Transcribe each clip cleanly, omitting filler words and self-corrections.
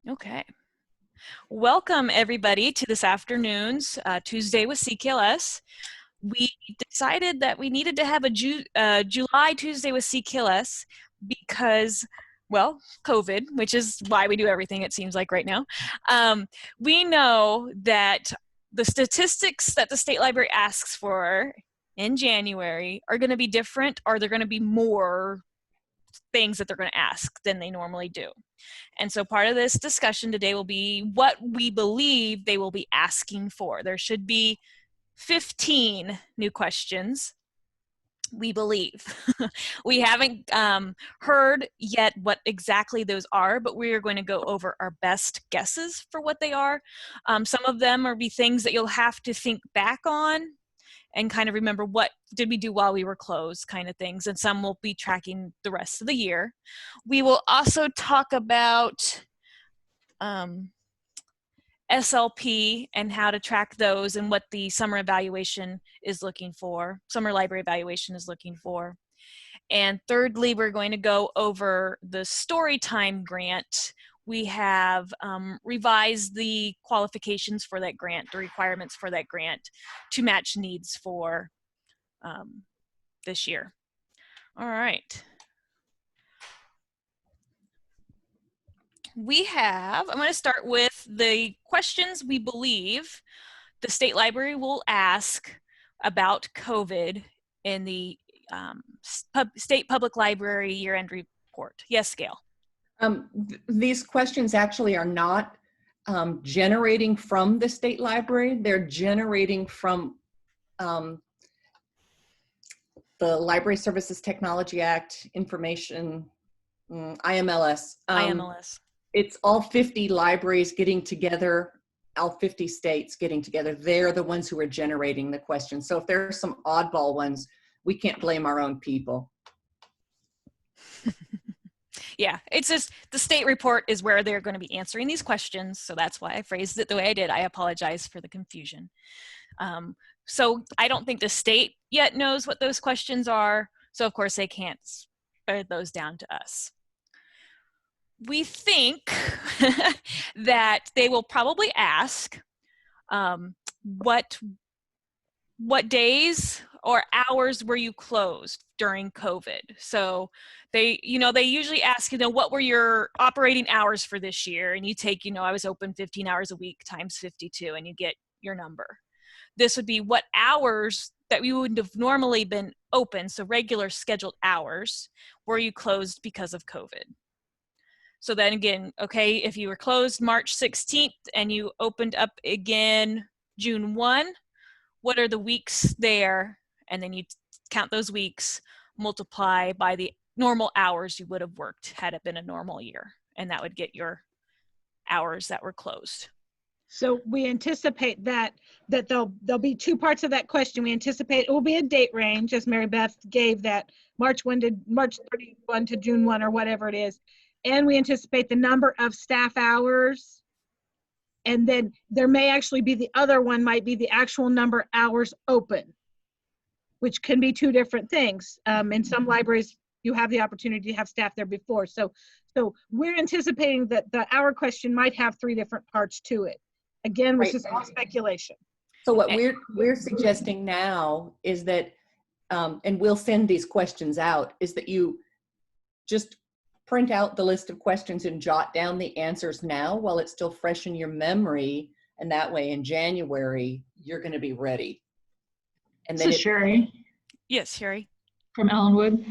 Okay. Welcome everybody to this afternoon's Tuesday with CKLS. We decided that we needed to have a July Tuesday with CKLS because, well, COVID, which is why we do everything it seems like right now. We know that the statistics that the State Library asks for in January are going to be different, or they're going to be more things that they're going to ask than they normally do. And so part of this discussion today will be what we believe they will be asking for. There should be 15 new questions, we believe. We haven't heard yet what exactly those are, but we are going to go over our best guesses for what they are. Some of them will be things that you'll have to think back on and kind of remember what did we do while we were closed kind of things, and some will be tracking the rest of the year. We will also talk about SLP and how to track those and what the summer evaluation is looking for, summer library evaluation is looking for. And thirdly, we're going to go over the StoryTime Grant. We have revised the qualifications for that grant, the requirements for that grant to match needs for this year. All right. We have, I'm going to start with the questions we believe the State Library will ask about COVID in the State Public Library year-end report. Yes, Gail. These questions actually are not generating from the State Library. They're generating from the Library Services Technology Act information, IMLS. IMLS. It's all 50 libraries getting together, all 50 states getting together. They're the ones who are generating the questions. So if there are some oddball ones, we can't blame our own people. Yeah, it's just the state report is where they're going to be answering these questions. So that's why I phrased it the way I did. I apologize for the confusion. So I don't think the state yet knows what those questions are. So of course they can't spread those down to us. We think that they will probably ask what days or hours were you closed during COVID? So they usually ask, what were your operating hours for this year? And you take, I was open 15 hours a week times 52 and you get your number. This would be what hours that we wouldn't have normally been open, so regular scheduled hours, were you closed because of COVID? So then again, okay, if you were closed March 16th and you opened up again June 1, what are the weeks there? And then you count those weeks, multiply by the normal hours you would have worked had it been a normal year. And that would get your hours that were closed. So we anticipate that there'll be two parts of that question. We anticipate it will be a date range, as Maribeth gave, that March 31 to June 1 or whatever it is. And we anticipate the number of staff hours. And then there may actually be the other one might be the actual number of hours open, which can be two different things. In some libraries, you have the opportunity to have staff there before. So we're anticipating that the hour question might have three different parts to it. Again, which is all speculation. So what we're suggesting now is that, and we'll send these questions out, is that you just print out the list of questions and jot down the answers now while it's still fresh in your memory. And that way in January, you're going to be ready. And then this is Sherry. Yes, Sherry. From Ellenwood.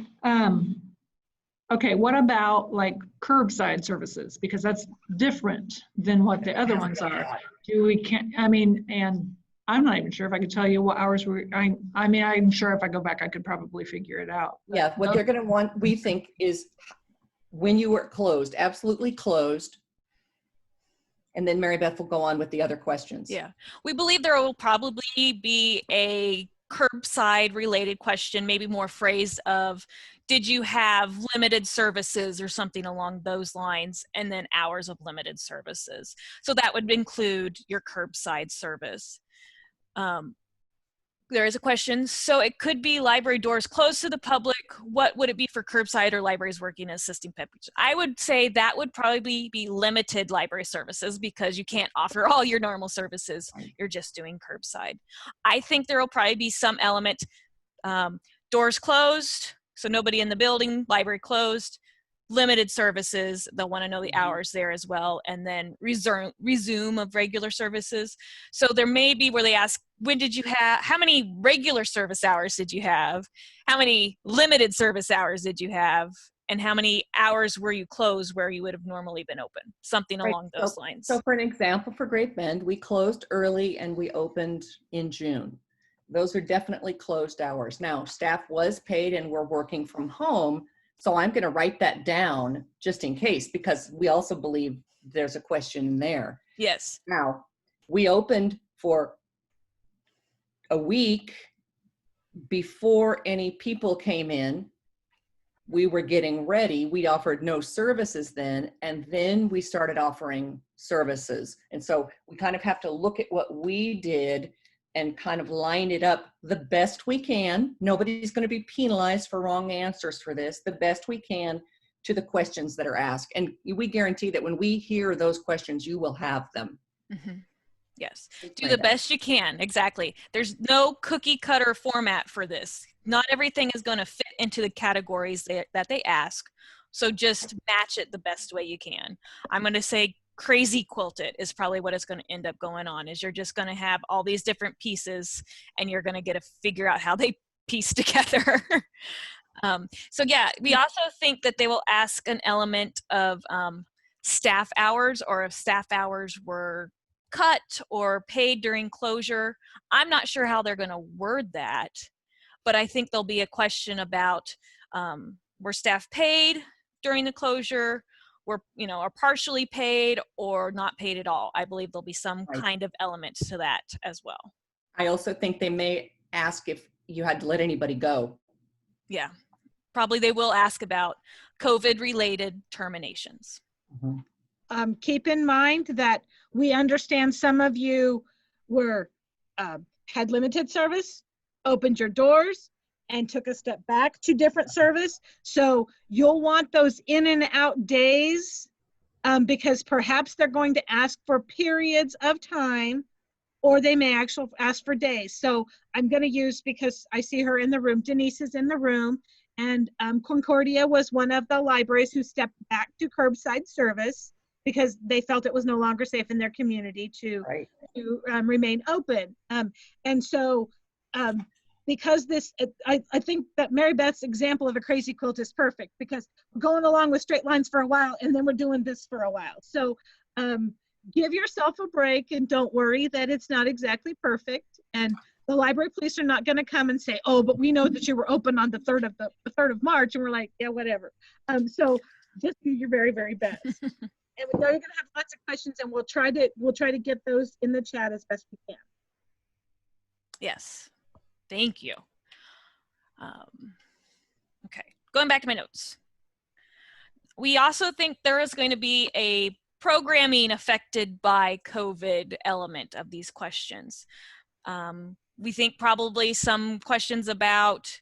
Okay, what about like curbside services? Because that's different than what the other ones are. And I'm not even sure if I could tell you what hours I'm sure if I go back, I could probably figure it out. Yeah, what they're going to want, we think, is when you were closed, absolutely closed. And then Maribeth will go on with the other questions. Yeah, we believe there will probably be a curbside related question, maybe more phrased of, did you have limited services or something along those lines, and then hours of limited services. So that would include your curbside service. there is a question. So it could be library doors closed to the public. What would it be for curbside or libraries working as assisting puppies? I would say that would probably be limited library services because you can't offer all your normal services. You're just doing curbside. I think there will probably be some element, doors closed, so nobody in the building, library closed, limited services, they'll want to know the hours there as well, and then resume of regular services. So there may be where they ask, when did you have, how many regular service hours did you have? How many limited service hours did you have? And how many hours were you closed where you would have normally been open? Something along those lines. So for an example, for Great Bend, we closed early and we opened in June. Those are definitely closed hours. Now, staff was paid and we're working from home. So I'm going to write that down just in case, because we also believe there's a question in there. Yes. Now, we opened for a week before any people came in. We were getting ready. We offered no services then, and then we started offering services. And so we kind of have to look at what we did and kind of line it up the best we can. Nobody's going to be penalized for wrong answers for this, the best we can to the questions that are asked. And we guarantee that when we hear those questions, you will have them. Mm-hmm. Yes, do the best you can, exactly. There's no cookie cutter format for this. Not everything is going to fit into the categories that they ask, so just match it the best way you can. I'm going to say crazy quilt it is probably what is going to end up going on, is you're just going to have all these different pieces and you're going to get to figure out how they piece together. So yeah, we also think that they will ask an element of staff hours, or if staff hours were cut or paid during closure. I'm not sure how they're going to word that, but I think there'll be a question about were staff paid during the closure, were, you know, are partially paid or not paid at all. I believe there'll be some kind of element to that as well. I also think they may ask if you had to let anybody go. Yeah, probably they will ask about COVID-related terminations. Mm-hmm. Keep in mind that we understand some of you were had limited service, opened your doors, and took a step back to different service. So you'll want those in and out days because perhaps they're going to ask for periods of time, or they may actually ask for days. So I'm going to use, because I see her in the room, Denise is in the room, and Concordia was one of the libraries who stepped back to curbside service because they felt it was no longer safe in their community to remain open. And so because this, I think that Maribeth's example of a crazy quilt is perfect, because we're going along with straight lines for a while and then we're doing this for a while. So give yourself a break and don't worry that it's not exactly perfect. And the library police are not going to come and say, oh, but we know that you were open on the 3rd of March. And we're like, yeah, whatever. So just do your very, very best. And we know you're going to have lots of questions, and we'll try to get those in the chat as best we can. Yes, thank you. Okay, going back to my notes. We also think there is going to be a programming affected by COVID element of these questions. We think probably some questions about,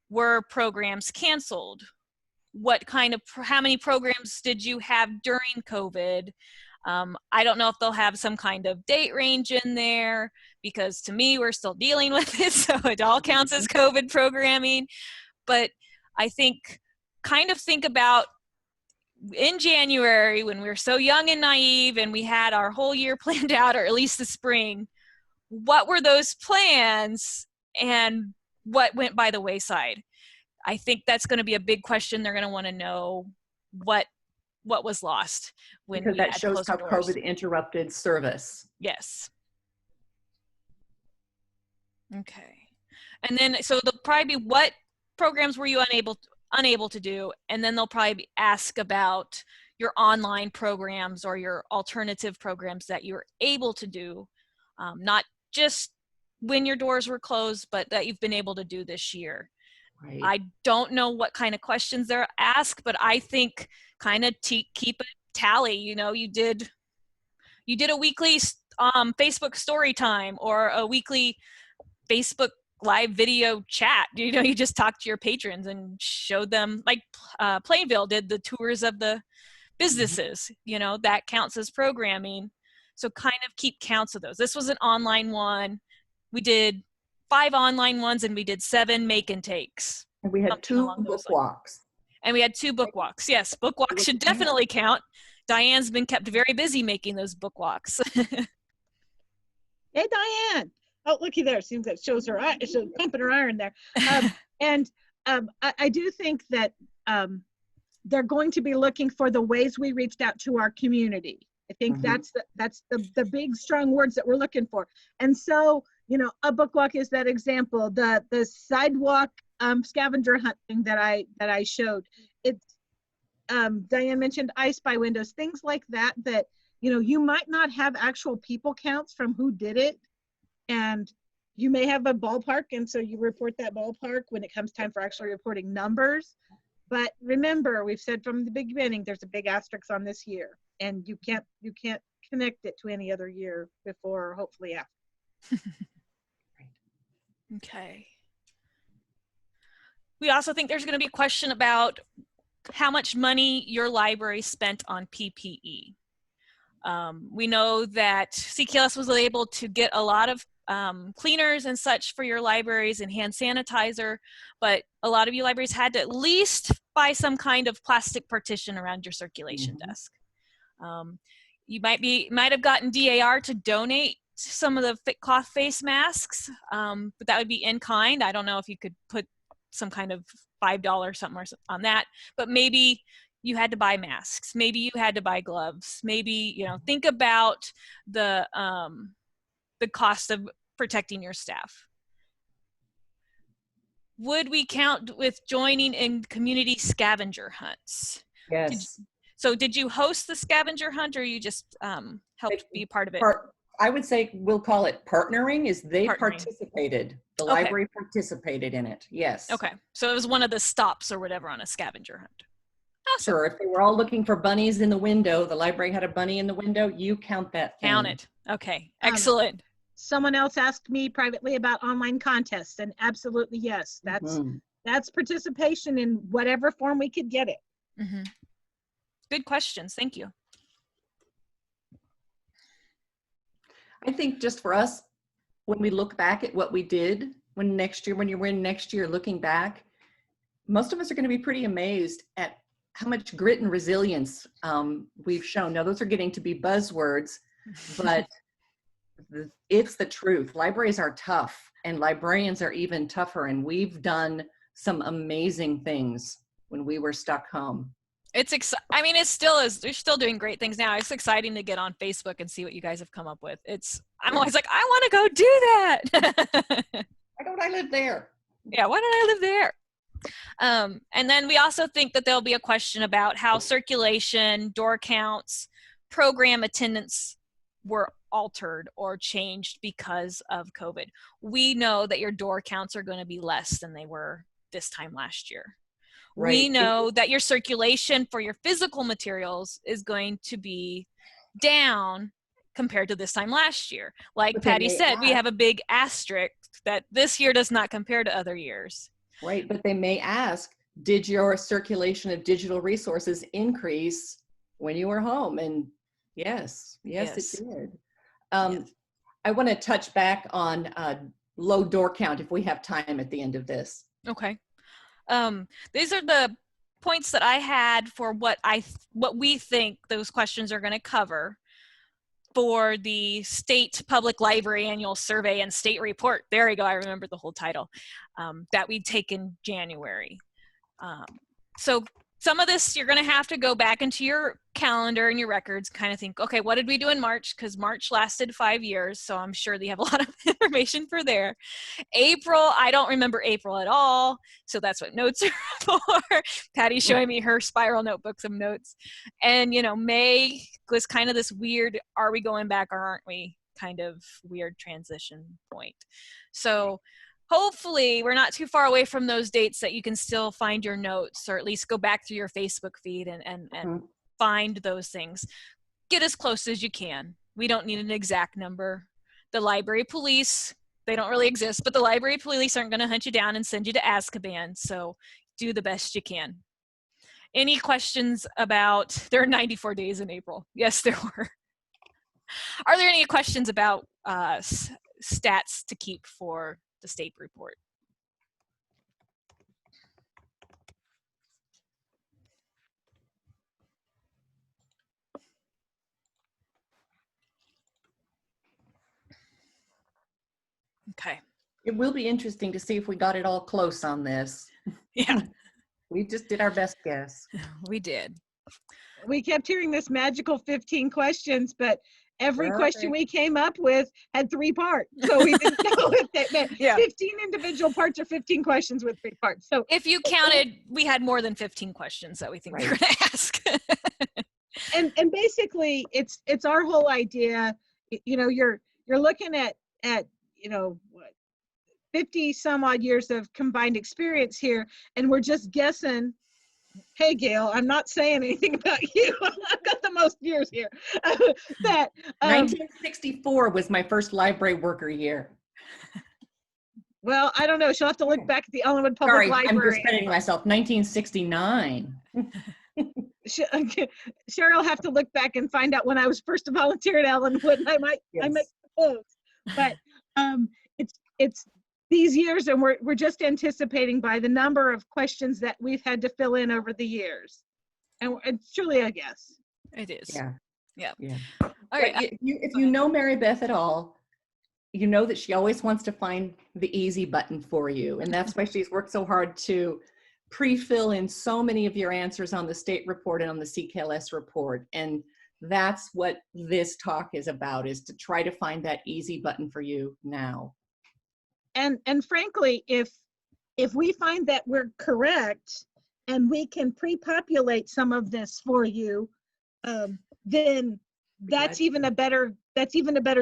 were programs canceled? What kind of, how many programs did you have during COVID? I don't know if they'll have some kind of date range in there, because to me, we're still dealing with it, so it all counts as COVID programming. But I think, kind of think about in January, when we were so young and naive and we had our whole year planned out, or at least the spring, what were those plans and what went by the wayside? I think that's going to be a big question. They're going to want to know what was lost when, because that shows how doors. COVID interrupted service. Yes. Okay. And then, so they'll probably be, what programs were you unable to do? And then they'll probably ask about your online programs or your alternative programs that you were able to do, not just when your doors were closed, but that you've been able to do this year. Right. I don't know what kind of questions they're asked, but I think kind of keep a tally. You know, you did a weekly Facebook story time, or a weekly Facebook live video chat. You know, you just talk to your patrons and showed them, like Plainville did the tours of the businesses, you know, that counts as programming. So kind of keep counts of those. This was an online one. We did 5 online ones and we did 7 make and takes. And we had 2 book walks. And we had 2 book walks. Yes, book walks should definitely count. Diane's been kept very busy making those book walks. Hey, Diane. Oh, looky there. Seems that shows her eye. She's pumping her iron there. I do think that they're going to be looking for the ways we reached out to our community. I think that's the big, strong words that we're looking for. And so, you know, a book walk is that example. The sidewalk scavenger hunt thing that I showed. It's Diane mentioned I Spy windows, things like that. That, you know, you might not have actual people counts from who did it, and you may have a ballpark, and so you report that ballpark when it comes time for actually reporting numbers. But remember, we've said from the beginning, there's a big asterisk on this year, and you can't connect it to any other year before, or hopefully after. Okay. We also think there's going to be a question about how much money your library spent on PPE. We know that CKLS was able to get a lot of cleaners and such for your libraries and hand sanitizer, but a lot of you libraries had to at least buy some kind of plastic partition around your circulation desk. You might have gotten DAR to donate some of the cloth face masks, but that would be in kind. I don't know if you could put some kind of $5 something on that, but maybe you had to buy masks. Maybe you had to buy gloves. Maybe, you know, think about the cost of protecting your staff. Would we count with joining in community scavenger hunts? Yes. Did you host the scavenger hunt, or you just helped be part of it? I would say we'll call it partnering. Participated. The library participated in it. Yes. Okay. So it was one of the stops or whatever on a scavenger hunt. Awesome. Sure. If they were all looking for bunnies in the window, the library had a bunny in the window, you count that thing. Count it. Okay. Excellent. Someone else asked me privately about online contests, and absolutely yes. That's participation in whatever form we could get it. Good questions. Thank you. I think just for us, when we look back at what we did, when you're in next year looking back, most of us are going to be pretty amazed at how much grit and resilience we've shown. Now, those are getting to be buzzwords, but it's the truth. Libraries are tough, and librarians are even tougher, and we've done some amazing things when we were stuck home. I mean, it still is. They're still doing great things now. It's exciting to get on Facebook and see what you guys have come up with. I'm always like, I want to go do that. Why don't I live there? Yeah, why don't I live there? And then we also think that there'll be a question about how circulation, door counts, program attendance were altered or changed because of COVID. We know that your door counts are going to be less than they were this time last year. Right. We know that your circulation for your physical materials is going to be down compared to this time last year. Like Patty said, we have a big asterisk that this year does not compare to other years. Right, but they may ask, did your circulation of digital resources increase when you were home? And yes, it did. I want to touch back on low door count if we have time at the end of this. Okay. These are the points that I had for what we think those questions are going to cover for the State Public Library Annual Survey and State Report. There we go. I remember the whole title that we take in January. So some of this, you're going to have to go back into your calendar and your records, kind of think, okay, what did we do in March? Because March lasted 5 years, so I'm sure they have a lot of information for there. April, I don't remember April at all, so that's what notes are for. Patty's showing me her spiral notebooks of notes. And, you know, May was kind of this weird, are we going back or aren't we kind of weird transition point. So hopefully we're not too far away from those dates that you can still find your notes, or at least go back through your Facebook feed and find those things. Get as close as you can. We don't need an exact number. The library police They don't really exist, but the library police aren't going to hunt you down and send you to Azkaban. So do the best you can. Any questions about, there are 94 days in April. Yes, there were. Are there any questions about stats to keep for the state report? Okay. It will be interesting to see if we got it all close on this. Yeah, We just did our best guess. we did. We kept hearing this magical 15 questions, but every Right. question we came up with had 3 parts. So we didn't know if that meant Yeah. 15 individual parts or 15 questions with 3 parts. So If you counted, we had more than 15 questions that we think they're Right. going to ask. and basically it's our whole idea, you know, you're looking at you know, what, 50 some odd years of combined experience here, and we're just guessing. Hey, Gail, I'm not saying anything about you. I've got the most years here. That 1964 was my first library worker year. well, I don't know. She'll have to look back at the Ellenwood Public Sorry, I'm Library. discrediting myself. 1969. Cheryl will have to look back and find out when I was first a volunteer at Ellenwood, and I might close. But it's these years, and we're just anticipating by the number of questions that we've had to fill in over the years, and it's truly a guess. It is. Yeah. Yeah. Yeah. All right. If you know Maribeth at all, you know that she always wants to find the easy button for you. And that's why she's worked so hard to pre-fill in so many of your answers on the state report and on the CKLS report. And that's what this talk is about, is to try to find that easy button for you now. And frankly, if we find that we're correct and we can pre-populate some of this for you, then that's even a better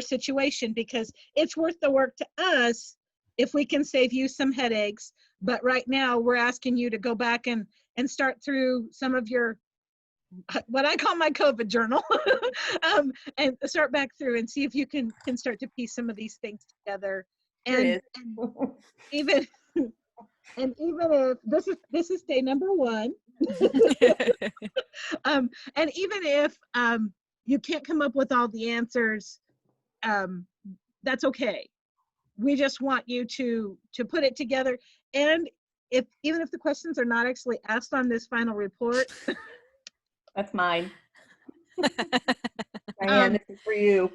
situation, because it's worth the work to us if we can save you some headaches. But right now we're asking you to go back and start through some of your, what I call my COVID journal, and start back through and see if you can start to piece some of these things together. And even if this is day number 1, and even if you can't come up with all the answers, that's okay. We just want you to put it together. And even if the questions are not actually asked on this final report, That's mine. Diane, this is for you.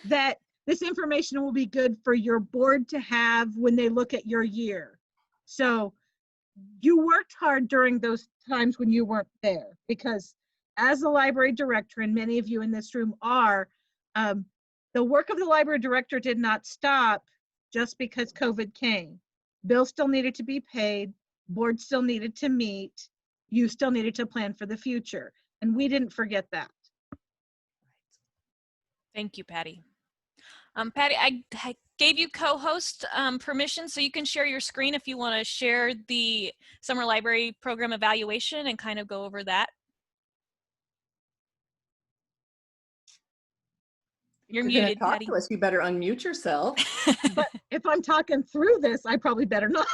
that this information will be good for your board to have when they look at your year. So you worked hard during those times when you weren't there, because as a library director, and many of you in this room are, the work of the library director did not stop just because COVID came. Bills still needed to be paid, board still needed to meet, you still needed to plan for the future. And we didn't forget that. Thank you, Patty. Patty, I gave you co-host permission, so you can share your screen if you want to share the summer library program evaluation and kind of go over that. You're muted, talk Patty. to us, you better unmute yourself. But if I'm talking through this, I probably better not,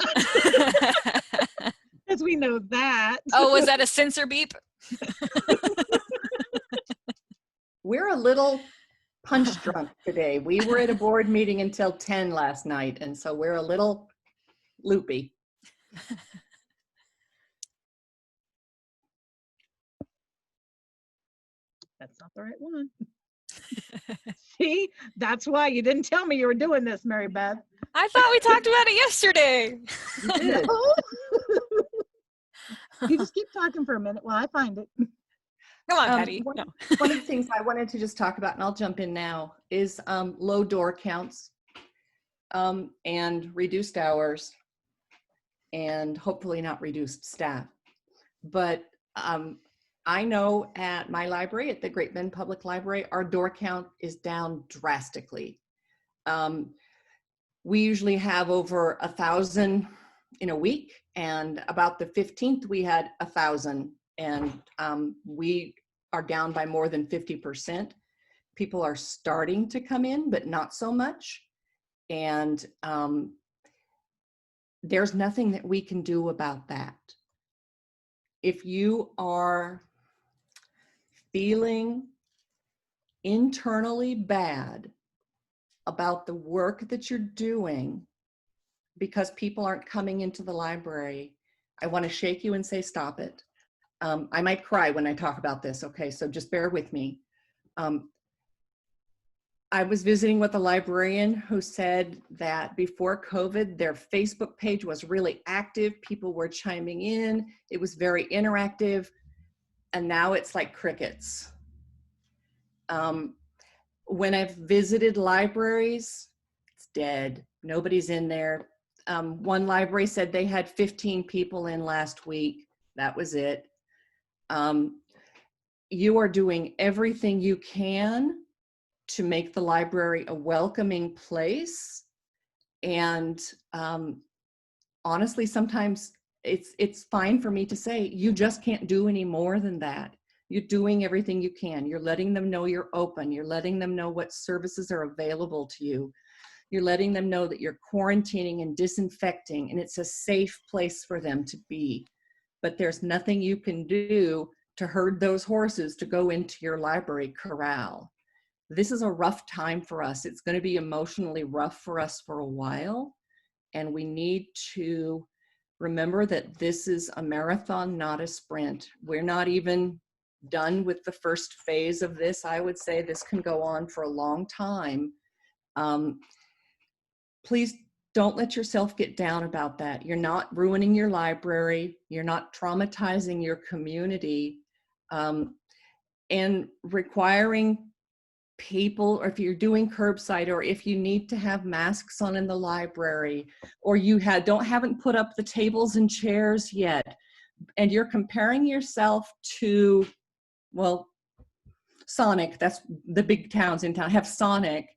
because we know that. Oh, was that a censor beep? We're a little punch drunk today. We were at a board meeting until 10 last night, and so we're a little loopy. That's not the right one. See, that's why you didn't tell me you were doing this, Maribeth. I thought we talked about it yesterday. You did. You just keep talking for a minute while I find it. Come on, Patty. One, No. one of the things I wanted to just talk about, and I'll jump in now, is low door counts and reduced hours, and hopefully not reduced staff. But I know at my library, at the Great Bend Public Library, our door count is down drastically. We usually have over 1,000 in a week, and about the 15th we had 1,000, and we are down by more than 50%. People are starting to come in, but not so much. And there's nothing that we can do about that. If you are feeling internally bad about the work that you're doing because people aren't coming into the library, I want to shake you and say, stop it. I might cry when I talk about this, okay? So just bear with me. I was visiting with a librarian who said that before COVID, their Facebook page was really active. People were chiming in. It was very interactive. And now it's like crickets. When I've visited libraries, it's dead. Nobody's in there. One library said they had 15 people in last week. That was it. You are doing everything you can to make the library a welcoming place. And honestly, sometimes it's fine for me to say, you just can't do any more than that. You're doing everything you can. You're letting them know you're open. You're letting them know what services are available to you. You're letting them know that you're quarantining and disinfecting, and it's a safe place for them to be. But there's nothing you can do to herd those horses to go into your library corral. This is a rough time for us. It's going to be emotionally rough for us for a while. And we need to remember that this is a marathon, not a sprint. We're not even done with the first phase of this. I would say this can go on for a long time. Please don't let yourself get down about that. You're not ruining your library. You're not traumatizing your community. And requiring people, or if you're doing curbside, or if you need to have masks on in the library, or you haven't put up the tables and chairs yet, and you're comparing yourself to, well, Sonic, that's the big towns in town have Sonic,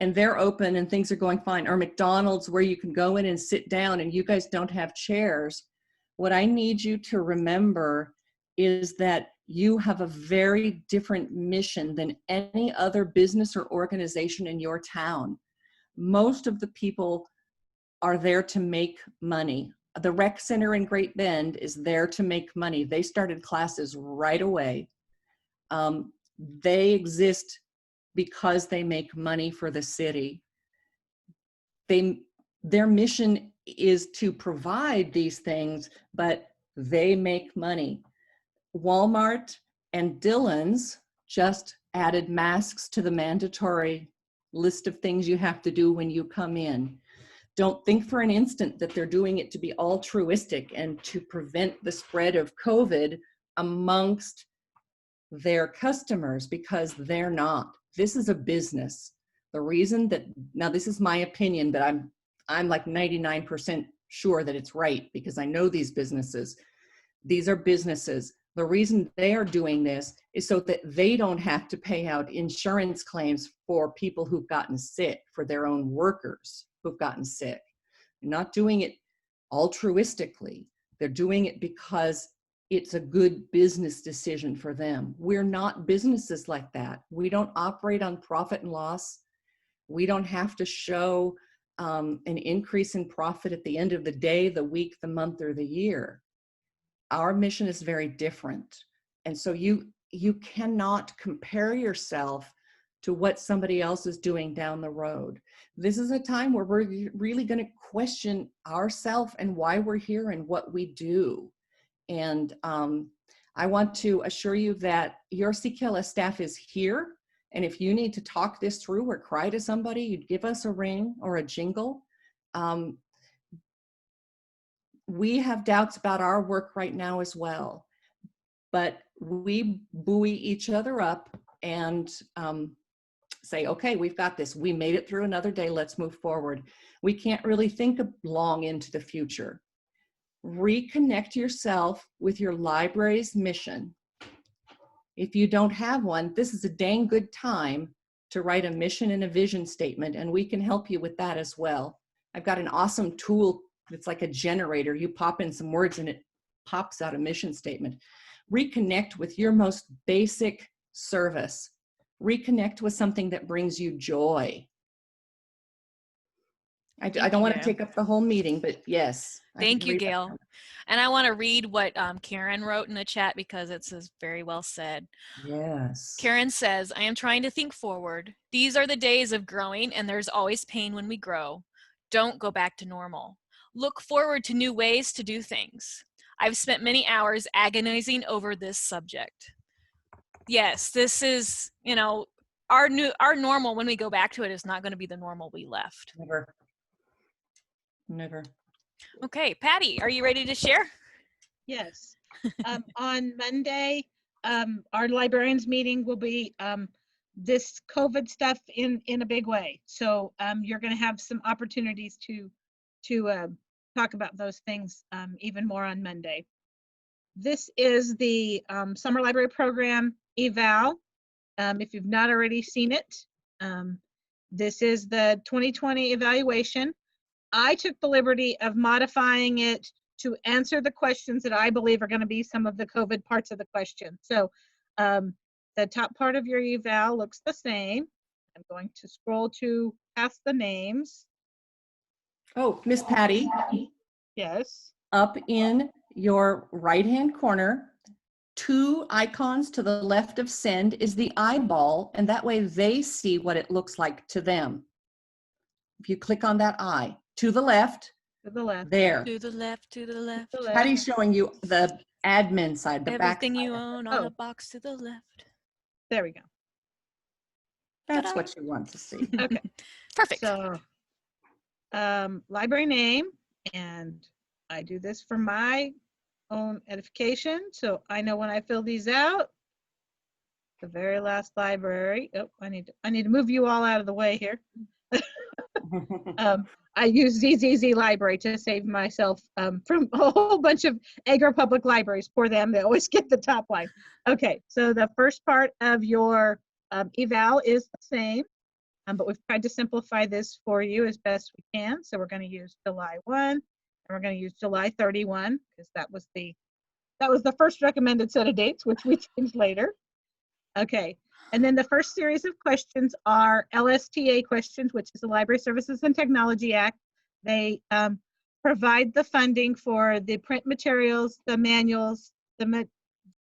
and they're open and things are going fine, or McDonald's where you can go in and sit down and you guys don't have chairs. What I need you to remember is that you have a very different mission than any other business or organization in your town. Most of the people are there to make money. The rec center in Great Bend is there to make money. They started classes right away. They exist because they make money for the city. Their mission is to provide these things, but they make money. Walmart and Dillon's just added masks to the mandatory list of things you have to do when you come in. Don't think for an instant that they're doing it to be altruistic and to prevent the spread of COVID amongst their customers, because they're not. This is a business. The reason that, now this is my opinion, but I'm like 99% sure that it's right because I know these businesses. These are businesses. The reason they are doing this is so that they don't have to pay out insurance claims for people who've gotten sick, for their own workers who've gotten sick. They're not doing it altruistically. They're doing it because it's a good business decision for them. We're not businesses like that. We don't operate on profit and loss. We don't have to show an increase in profit at the end of the day, the week, the month, or the year. Our mission is very different. And so you cannot compare yourself to what somebody else is doing down the road. This is a time where we're really going to question ourselves and why we're here and what we do. And I want to assure you that your CKLS staff is here. And if you need to talk this through or cry to somebody, you'd give us a ring or a jingle. We have doubts about our work right now as well, but we buoy each other up and say, okay, we've got this. We made it through another day. Let's move forward. We can't really think long into the future. Reconnect yourself with your library's mission. If you don't have one, this is a dang good time to write a mission and a vision statement, and we can help you with that as well. I've got an awesome tool. It's like a generator. You pop in some words and it pops out a mission statement. Reconnect with your most basic service. reconnect with something that brings you joy. I Thank don't want to you. take up the whole meeting, but yes. Thank you, Gail. And I want to read what Karen wrote in the chat because it's very well said. Yes. Karen says, I am trying to think forward. These are the days of growing, and there's always pain when we grow. Don't go back to normal. Look forward to new ways to do things. I've spent many hours agonizing over this subject. Yes, this is, you know, our normal when we go back to it is not going to be the normal we left. Never. Never. Okay, Patty, are you ready to share? Yes. On Monday, our librarians meeting will be this COVID stuff in a big way. So you're going to have some opportunities to talk about those things even more on Monday. This is the Summer Library Program eval. If you've not already seen it, this is the 2020 evaluation. I took the liberty of modifying it to answer the questions that I believe are going to be some of the COVID parts of the question. So the top part of your eval looks the same. I'm going to scroll to past the names. Oh, Miss Patty. Yes. Up in your right-hand corner, 2 icons to the left of send is the eyeball, and that way they see what it looks like to them. If you click on that eye, to the left, To the left. there. To the left, to the left. To the left. Patty's showing you the admin side, the back Everything side. you own on Oh. a box to the left. There we go. That's Ta-da. what you want to see. Okay. Perfect. So library name, and I do this for my own edification, so I know when I fill these out. The very last library. Oh, I need to move you all out of the way here. I use ZZZ Library to save myself from a whole bunch of Agro Public Libraries. For them, they always get the top line. Okay, so the first part of your eval is the same, but we've tried to simplify this for you as best we can. So we're going to use July 1, and we're going to use July 31 because that was the first recommended set of dates, which we changed later. Okay, and then the first series of questions are LSTA questions, which is the Library Services and Technology Act. They provide the funding for the print materials, the manuals, the